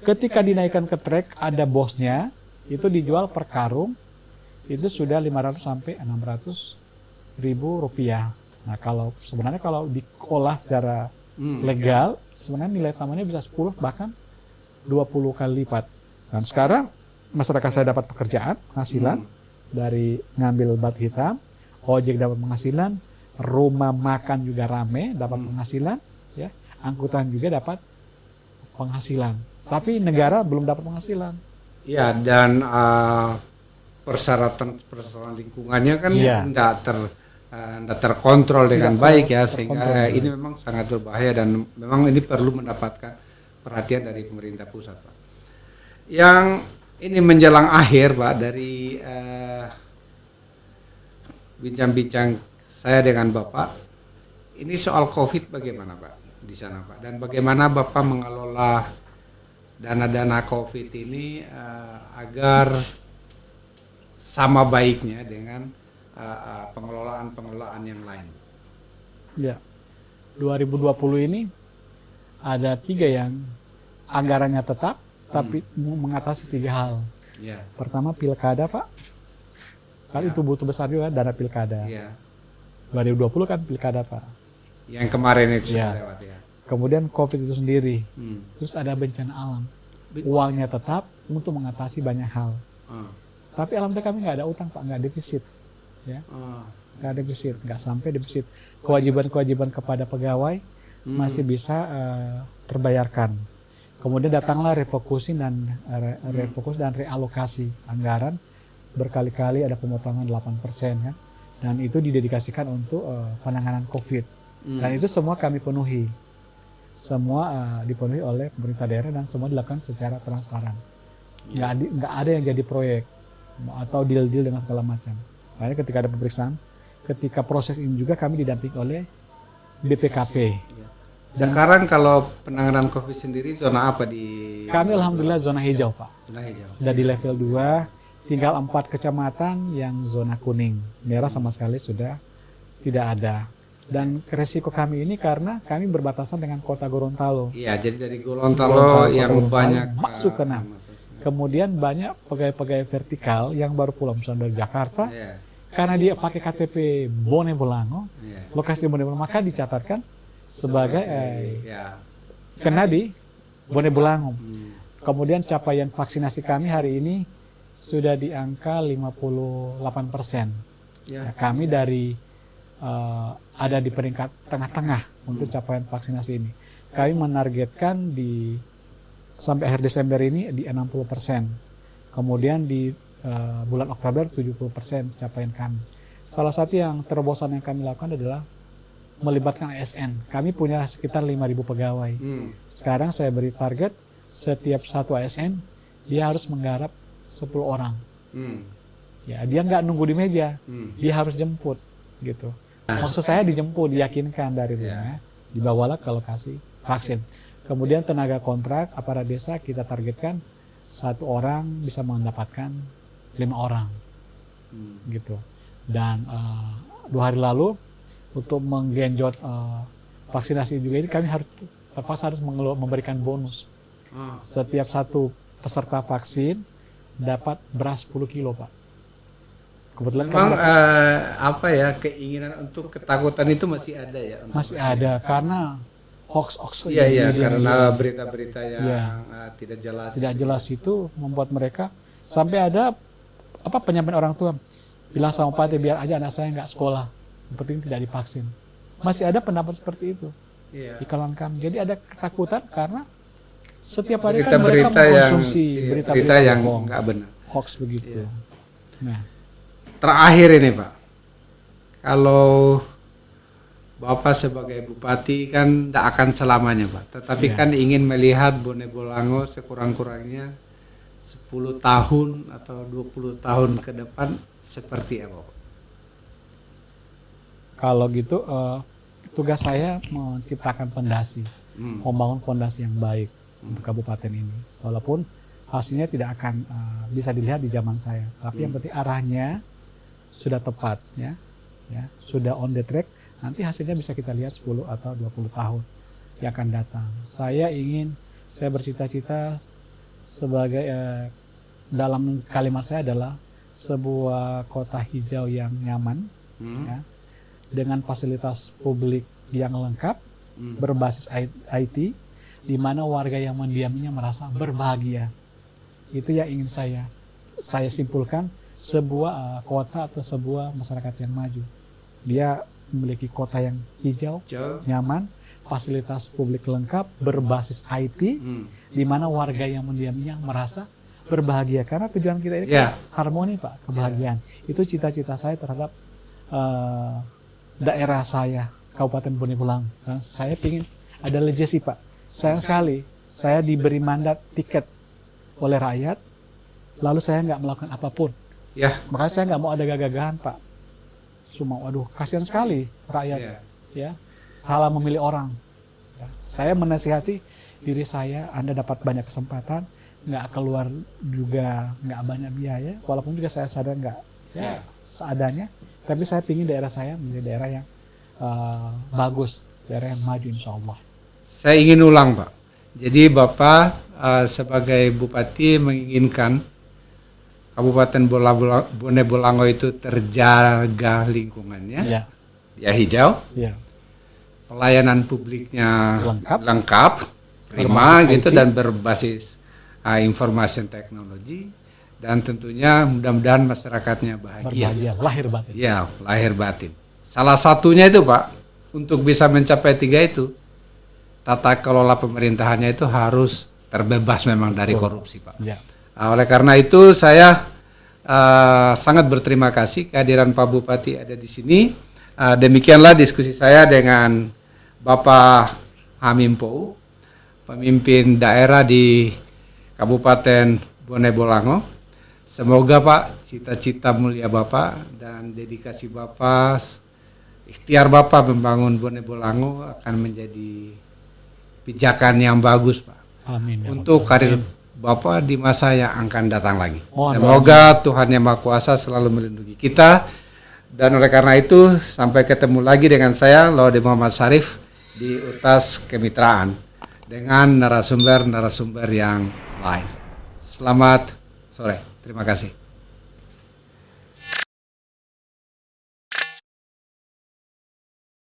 Ketika dinaikkan ke trek, ada bosnya, itu dijual per karung, itu sudah 500 sampai 600.000 rupiah. Nah, sebenarnya kalau diolah secara legal, sebenarnya nilai tambahnya bisa 10 bahkan 20 kali lipat. Dan sekarang masyarakat saya dapat pekerjaan, penghasilan dari ngambil batu hitam, ojek dapat penghasilan, rumah makan juga rame dapat penghasilan, ya, angkutan juga dapat penghasilan. Tapi negara belum dapat penghasilan. Ya, dan persyaratan lingkungannya kan tidak terkontrol dengan baik ya, sehingga ini memang sangat berbahaya dan memang ini perlu mendapatkan perhatian dari pemerintah pusat, Pak. Yang ini menjelang akhir, Pak, dari bincang-bincang saya dengan Bapak. Ini soal COVID bagaimana Pak di sana Pak? Dan bagaimana Bapak mengelola dana-dana COVID ini agar sama baiknya dengan pengelolaan yang lain? Ya, 2020 ini ada 3 yang anggarannya tetap, tapi mengatasi 3 hal. Ya. Pertama pilkada Pak, kan itu butuh besar juga dana pilkada. Ya. 2020 kan pilkada Pak. Yang kemarin itu Ya. lewat ya. Kemudian COVID itu sendiri, Hmm. terus ada bencana alam. Uangnya tetap untuk mengatasi banyak hal. Tapi alhamdulillah kami nggak ada utang Pak, nggak defisit, ya, nggak defisit, nggak sampai defisit. Kewajiban-kewajiban kepada pegawai masih bisa terbayarkan. Kemudian datanglah refocusing dan refokus dan realokasi anggaran, berkali-kali ada pemotongan 8% kan, dan itu didedikasikan untuk penanganan COVID. Dan itu semua kami penuhi, semua dipenuhi oleh pemerintah daerah dan semua dilakukan secara transparan. Nggak ada yang jadi proyek atau deal-deal dengan segala macam. Makanya ketika ada pemeriksaan, ketika proses ini juga kami didampingi oleh BPKP. Sekarang kalau penanganan COVID sendiri zona apa di? Kami alhamdulillah zona hijau Pak. Zona hijau. Sudah di level 2, tinggal 4 kecamatan yang zona kuning. Merah sama sekali sudah tidak ada. Dan resiko kami ini karena kami berbatasan dengan kota Gorontalo. Iya, jadi dari Gorontalo yang Gorontalo banyak masuk ke enam. Kemudian banyak pegawai-pegawai vertikal yang baru pulang misalnya dari Jakarta. Iya. Karena dia pakai KTP Bone Bolango, Iya. lokasi Bone Bolango, maka dicatatkan sebagai ya. kena di Bone Bolango. Kemudian capaian vaksinasi kami hari ini sudah di angka 58%. Ya. Ya, kami dari ada di peringkat tengah-tengah untuk capaian vaksinasi ini. Kami menargetkan sampai akhir Desember ini di 60%. Kemudian di bulan Oktober 70% capaian kami. Salah satu yang terobosan yang kami lakukan adalah melibatkan ASN. Kami punya sekitar 5.000 pegawai. Sekarang saya beri target setiap satu ASN dia harus menggarap 10 orang. Ya, dia nggak nunggu di meja, dia harus jemput gitu. Maksud saya dijemput, diyakinkan dari rumah, dibawalah ke lokasi vaksin. Kemudian tenaga kontrak aparat desa kita targetkan 1 orang bisa mendapatkan 5 orang, gitu. Dan 2 hari lalu untuk menggenjot vaksinasi juga ini kami terpaksa harus memberikan bonus. Setiap satu peserta vaksin dapat beras 10 kilo Pak. Kebetulan memang keinginan untuk ketakutan itu masih ada ya? Masih ada karena hoax. Iya, karena berita-berita yang tidak jelas itu membuat mereka sampai ada penyampaian orang tua bilang sama Pak biar aja anak saya nggak sekolah, yang penting tidak divaksin. Masih ada pendapat seperti itu di kalangan kami. Jadi ada ketakutan karena setiap hari kan mereka mengkonsumsi berita-berita yang bohong, nggak benar, hoax begitu. Nah, terakhir ini Pak, kalau Bapak sebagai bupati kan tidak akan selamanya Pak, tetapi kan ingin melihat Bone Bolango sekurang-kurangnya 10 tahun atau 20 tahun ke depan seperti apa Pak? Kalau gitu tugas saya menciptakan fondasi, membangun fondasi yang baik untuk kabupaten ini. Walaupun hasilnya tidak akan bisa dilihat di zaman saya, tapi yang penting arahnya sudah tepat ya, sudah on the track. Nanti hasilnya bisa kita lihat 10 atau 20 tahun yang akan datang. Saya bercita-cita sebagai dalam kalimat saya adalah sebuah kota hijau yang nyaman, ya, dengan fasilitas publik yang lengkap, berbasis IT, di mana warga yang mendiaminya merasa berbahagia. Itu yang ingin saya simpulkan, sebuah kota atau sebuah masyarakat yang maju. Dia memiliki kota yang hijau, nyaman, fasilitas publik lengkap, berbasis IT, di mana warga yang mendiaminya merasa berbahagia. Karena tujuan kita ini kan harmoni Pak, kebahagiaan. Itu cita-cita saya terhadap daerah saya, Kabupaten Bone Bolango. Saya ingin ada legacy Pak. Sayang sekali, saya diberi mandat tiket oleh rakyat, lalu saya nggak melakukan apapun. Makanya saya nggak mau ada gagahan Pak. Cuma waduh kasihan sekali rakyat Iya. ya salah memilih orang. Ya, saya menasihati diri saya, Anda dapat banyak kesempatan, nggak keluar juga nggak banyak biaya, walaupun juga saya sadar nggak ya seadanya, tapi saya ingin daerah saya menjadi daerah yang bagus, daerah yang maju insya Allah. Saya ingin ulang Pak. Jadi Bapak sebagai Bupati menginginkan Kabupaten Bone Bolango itu terjaga lingkungannya, Ya, ya hijau, ya. pelayanan publiknya Lengkap. lengkap, prima Berbasis gitu IT. dan berbasis informasi teknologi, dan tentunya mudah-mudahan masyarakatnya bahagia. Berbahagia, lahir batin. Ya, lahir batin. Salah satunya itu Pak, untuk bisa mencapai 3 itu, tata kelola pemerintahannya itu harus terbebas memang dari korupsi Pak. Ya. Oleh karena itu saya sangat berterima kasih kehadiran Pak Bupati ada di sini. Demikianlah diskusi saya dengan Bapak Hamim Pou, pemimpin daerah di Kabupaten Bone Bolango. Semoga Pak cita-cita mulia Bapak dan dedikasi Bapak, ikhtiar Bapak membangun Bone Bolango akan menjadi pijakan yang bagus Pak. Amin. Ya Untuk Allah. karir Bapak di masa yang akan datang lagi. Mohon Semoga Tuhan Yang Maha Kuasa selalu melindungi kita. Dan oleh karena itu, sampai ketemu lagi dengan saya, Laude Muhammad Syarif, di Utas Kemitraan, dengan narasumber-narasumber yang lain. Selamat sore. Terima kasih.